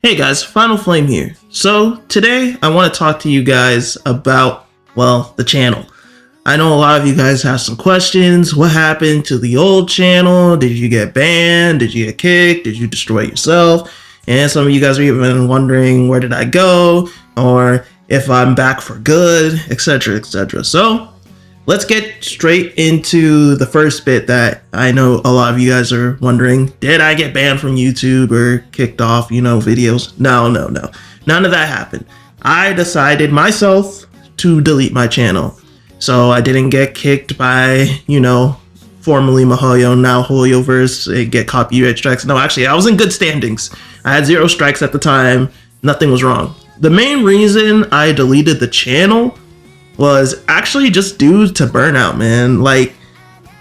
Hey guys, Final Flame here. So today I want to talk to you guys about, well, the channel. I know a lot of you guys have some questions. What happened to the old channel? Did you get banned? Did you get kicked? Did you destroy yourself? And some of you guys are even wondering, where did I go? Or if I'm back for good, etc, etc. So let's get straight into the first bit that I know a lot of you guys are wondering. Did I get banned from YouTube or kicked off, videos? No. None of that happened. I decided myself to delete my channel. So I didn't get kicked by, formerly Mihoyo, now Hoyoverse, get copyright strikes. No, actually, I was in good standings. I had 0 strikes at the time. Nothing was wrong. The main reason I deleted the channel was actually just due to burnout, man. Like,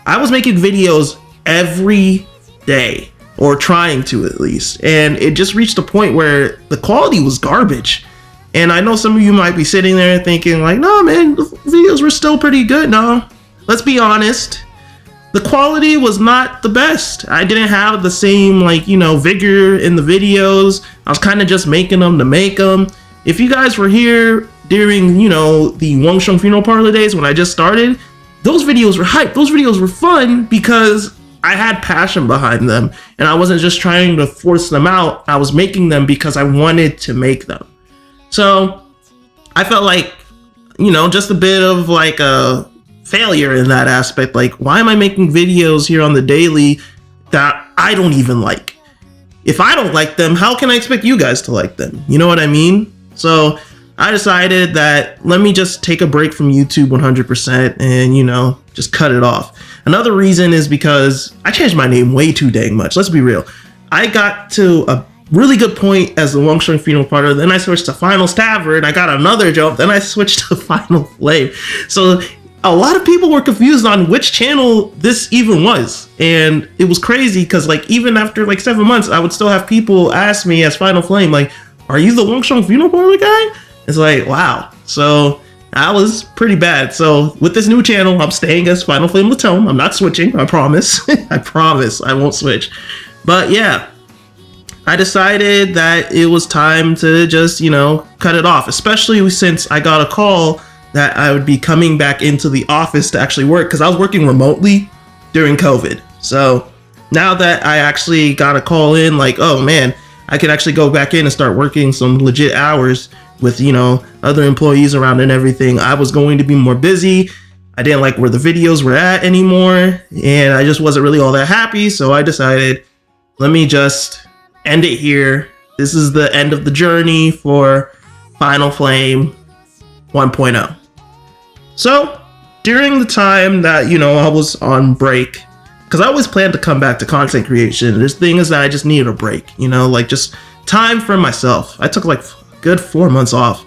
I was making videos every day, or trying to at least, and it just reached a point where the quality was garbage. And I know some of you might be sitting there thinking like, no man, the videos were still pretty good. No, let's be honest, the quality was not the best. I didn't have the same vigor in the videos. I was kind of just making them to make them. If you guys were here during, the Wangsheng funeral parlor days when I just started, those videos were hype. Those videos were fun because I had passion behind them and I wasn't just trying to force them out. I was making them because I wanted to make them. So I felt like, just a bit of like a failure in that aspect. Like, why am I making videos here on the daily that I don't even like? If I don't like them, how can I expect you guys to like them? You know what I mean? So I decided that let me just take a break from YouTube 100% and, just cut it off. Another reason is because I changed my name way too dang much. Let's be real. I got to a really good point as the Wangsheng funeral parlor. Then I switched to Final Tavern. I got another jump. Then I switched to Final Flame. So a lot of people were confused on which channel this even was. And it was crazy because even after 7 months, I would still have people ask me as Final Flame, like, are you the Wangsheng funeral parlor guy? It's like, wow. So that was pretty bad. So with this new channel, I'm staying as Final Flame Latom. I'm not switching. I promise. I promise I won't switch. But yeah, I decided that it was time to just, cut it off, especially since I got a call that I would be coming back into the office to actually work because I was working remotely during COVID. So now that I actually got a call in, like, oh man, I could actually go back in and start working some legit hours with, other employees around and everything. I was going to be more busy. I didn't like where the videos were at anymore. And I just wasn't really all that happy. So I decided, let me just end it here. This is the end of the journey for Final Flame 1.0. So during the time that, I was on break, because I always planned to come back to content creation. This thing is that I just needed a break, just time for myself. I took good 4 months off.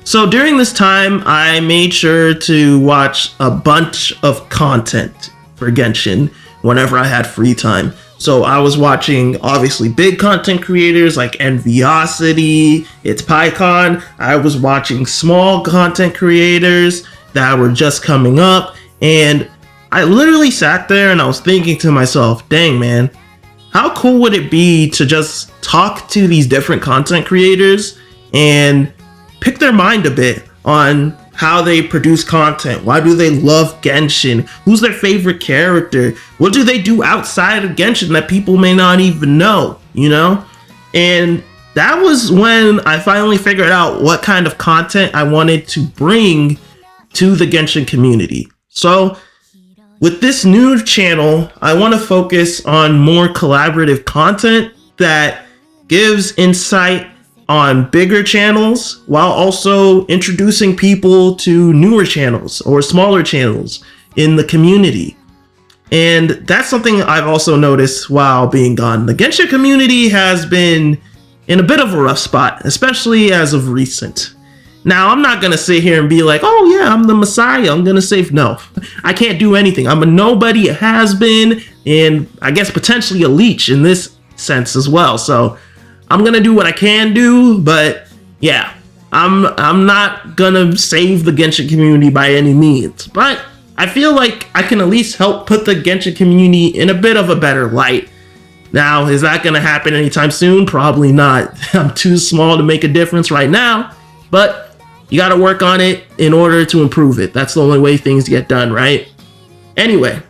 So during this time, I made sure to watch a bunch of content for Genshin whenever I had free time. So I was watching obviously big content creators like Enviosity, It's PyCon. I was watching small content creators that were just coming up, and I literally sat there and I was thinking to myself, dang man, how cool would it be to just talk to these different content creators and pick their mind a bit on how they produce content. Why do they love Genshin? Who's their favorite character? What do they do outside of Genshin that people may not even know, And that was when I finally figured out what kind of content I wanted to bring to the Genshin community. So with this new channel, I want to focus on more collaborative content that gives insight on bigger channels while also introducing people to newer channels or smaller channels in the community. And that's something I've also noticed while being gone. The Genshin community has been in a bit of a rough spot, especially as of recent. Now, I'm not going to sit here and be like, oh yeah, I'm the Messiah. I'm going to save. No, I can't do anything. I'm a nobody, a has-been, and I guess potentially a leech in this sense as well. So I'm going to do what I can do, but yeah, I'm not going to save the Genshin community by any means. But I feel like I can at least help put the Genshin community in a bit of a better light Now, is that going to happen anytime soon? Probably not. I'm too small to make a difference right now, but you got to work on it in order to improve it. That's the only way things get done, right? Anyway,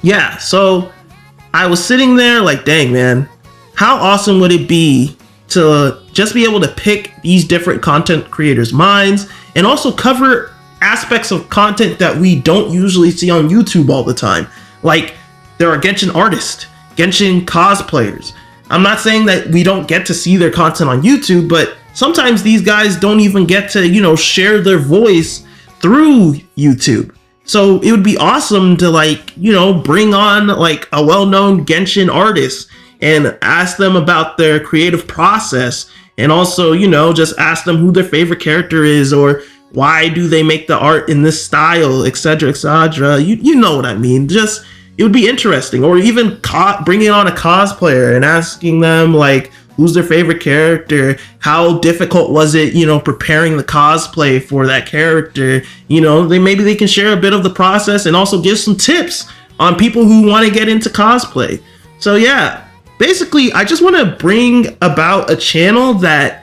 yeah, so I was sitting there like, dang, man, how awesome would it be to just be able to pick these different content creators' minds and also cover aspects of content that we don't usually see on YouTube all the time. Like, there are Genshin artists, Genshin cosplayers. I'm not saying that we don't get to see their content on YouTube, but sometimes these guys don't even get to, share their voice through YouTube. So it would be awesome to bring on like a well-known Genshin artist and ask them about their creative process, and also, just ask them who their favorite character is, or why do they make the art in this style, etc., etc. You know what I mean. Just, it would be interesting. Or even bringing on a cosplayer and asking them like, who's their favorite character? How difficult was it, preparing the cosplay for that character? Maybe they can share a bit of the process and also give some tips on people who want to get into cosplay. So yeah, basically, I just want to bring about a channel that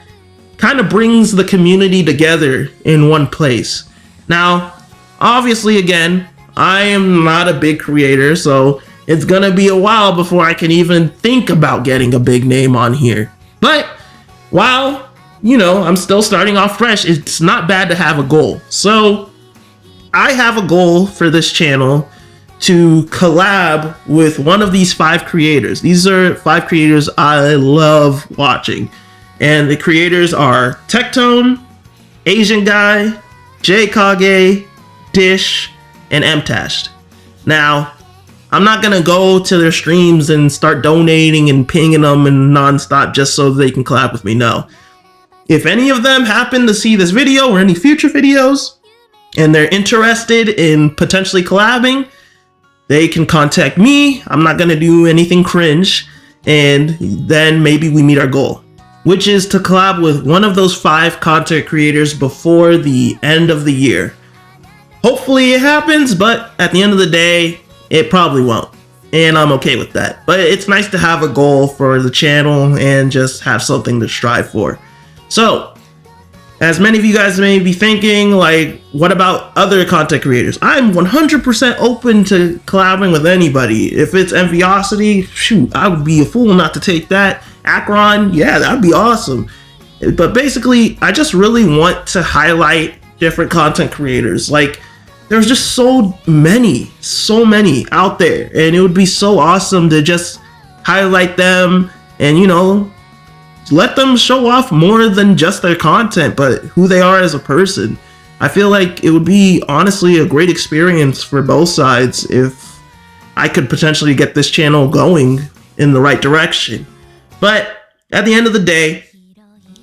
kind of brings the community together in one place. Now, obviously, again, I am not a big creator, so it's gonna be a while before I can even think about getting a big name on here. But while, I'm still starting off fresh, it's not bad to have a goal. So I have a goal for this channel to collab with one of these 5 creators. These are 5 creators I love watching. And the creators are Tectone, Asian Guy, JKage, Dish, and Mtashed. Now, I'm not gonna go to their streams and start donating and pinging them and nonstop just so they can collab with me. No. If any of them happen to see this video or any future videos and they're interested in potentially collabing, they can contact me. I'm not gonna do anything cringe, and then maybe we meet our goal, which is to collab with one of those 5 content creators before the end of the year. Hopefully it happens, but at the end of the day, it probably won't. And I'm okay with that. But it's nice to have a goal for the channel and just have something to strive for. So, as many of you guys may be thinking, like, what about other content creators? I'm 100% open to collabing with anybody. If it's Enviosity, shoot, I would be a fool not to take that. Akron, yeah, that'd be awesome. But basically, I just really want to highlight different content creators. Like, there's just so many out there, and it would be so awesome to just highlight them and, let them show off more than just their content, but who they are as a person. I feel like it would be honestly a great experience for both sides if I could potentially get this channel going in the right direction. But at the end of the day,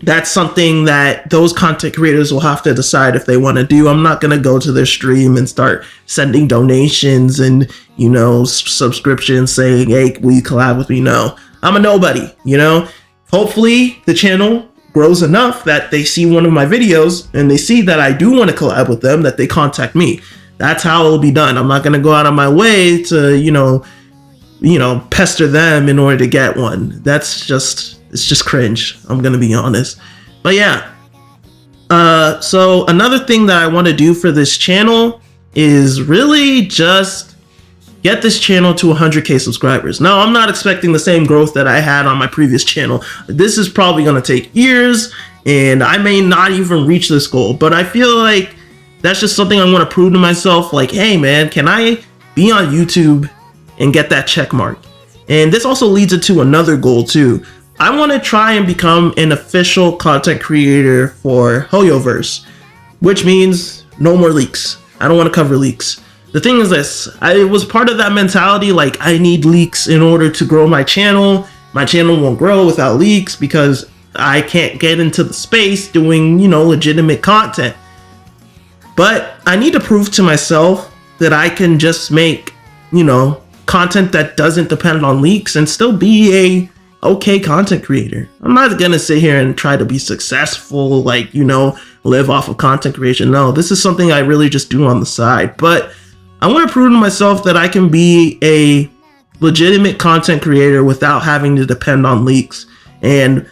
that's something that those content creators will have to decide if they want to do. I'm not going to go to their stream and start sending donations and, subscriptions saying, hey, will you collab with me? No, I'm a nobody, Hopefully the channel grows enough that they see one of my videos and they see that I do want to collab with them, that they contact me. That's how it'll be done. I'm not going to go out of my way to, pester them in order to get one. It's just cringe. I'm going to be honest. But yeah. So another thing that I want to do for this channel is really just get this channel to 100K subscribers. Now, I'm not expecting the same growth that I had on my previous channel. This is probably going to take years, and I may not even reach this goal, but I feel like that's just something I want to prove to myself. Like, hey man, can I be on YouTube and get that check mark? And this also leads into another goal too. I want to try and become an official content creator for Hoyoverse, which means no more leaks. I don't want to cover leaks. The thing is this, I was part of that mentality, like I need leaks in order to grow my channel. My channel won't grow without leaks because I can't get into the space doing, legitimate content. But I need to prove to myself that I can just make, content that doesn't depend on leaks and still be a okay content creator. I'm not gonna sit here and try to be successful, live off of content creation. No, this is something I really just do on the side. But I want to prove to myself that I can be a legitimate content creator without having to depend on leaks. And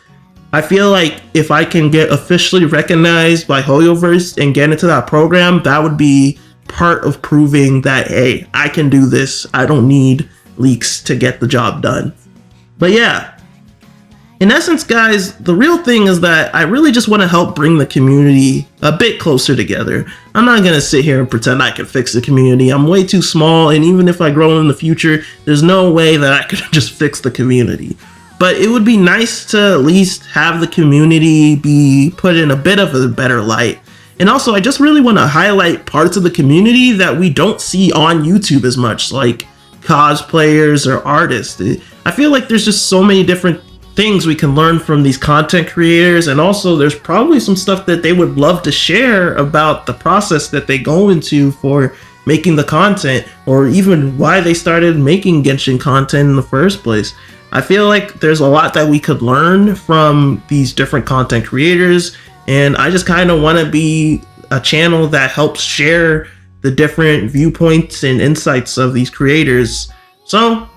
I feel like if I can get officially recognized by Hoyoverse and get into that program, that would be part of proving that, hey, I can do this. I don't need leaks to get the job done. But yeah, in essence, guys, the real thing is that I really just want to help bring the community a bit closer together. I'm not going to sit here and pretend I can fix the community. I'm way too small, and even if I grow in the future, there's no way that I could just fix the community. But it would be nice to at least have the community be put in a bit of a better light. And also, I just really want to highlight parts of the community that we don't see on YouTube as much, like cosplayers or artists. I feel like there's just so many different things we can learn from these content creators, and also there's probably some stuff that they would love to share about the process that they go into for making the content, or even why they started making Genshin content in the first place. I feel like there's a lot that we could learn from these different content creators, and I just kind of want to be a channel that helps share the different viewpoints and insights of these creators. So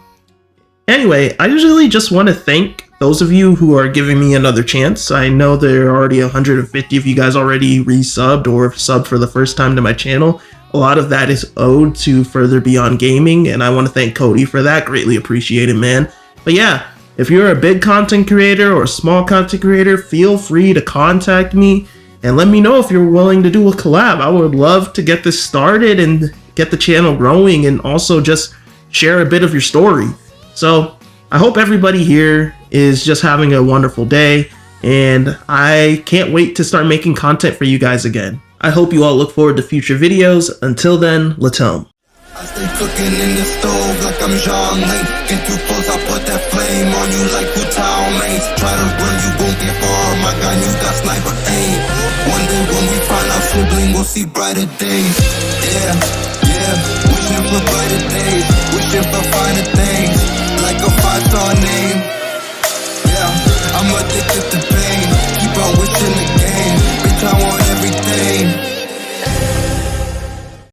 anyway, I usually just want to thank those of you who are giving me another chance. I know there are already 150 of you guys already resubbed or subbed for the first time to my channel. A lot of that is owed to Further Beyond Gaming, and I want to thank Cody for that. Greatly appreciated, man. But yeah, if you're a big content creator or a small content creator, feel free to contact me and let me know if you're willing to do a collab. I would love to get this started and get the channel growing, and also just share a bit of your story. So I hope everybody here is just having a wonderful day, and I can't wait to start making content for you guys again. I hope you all look forward to future videos. Until then, Latom. I stay cooking in the stove like I'm Jean Lake. Get too close, I put that flame on you like Latom mates. Try to run, you won't get far. My gun, you got sniper aim. One day when we find our sibling, we'll see brighter days. Yeah, wishing for brighter days, wishing for finer things.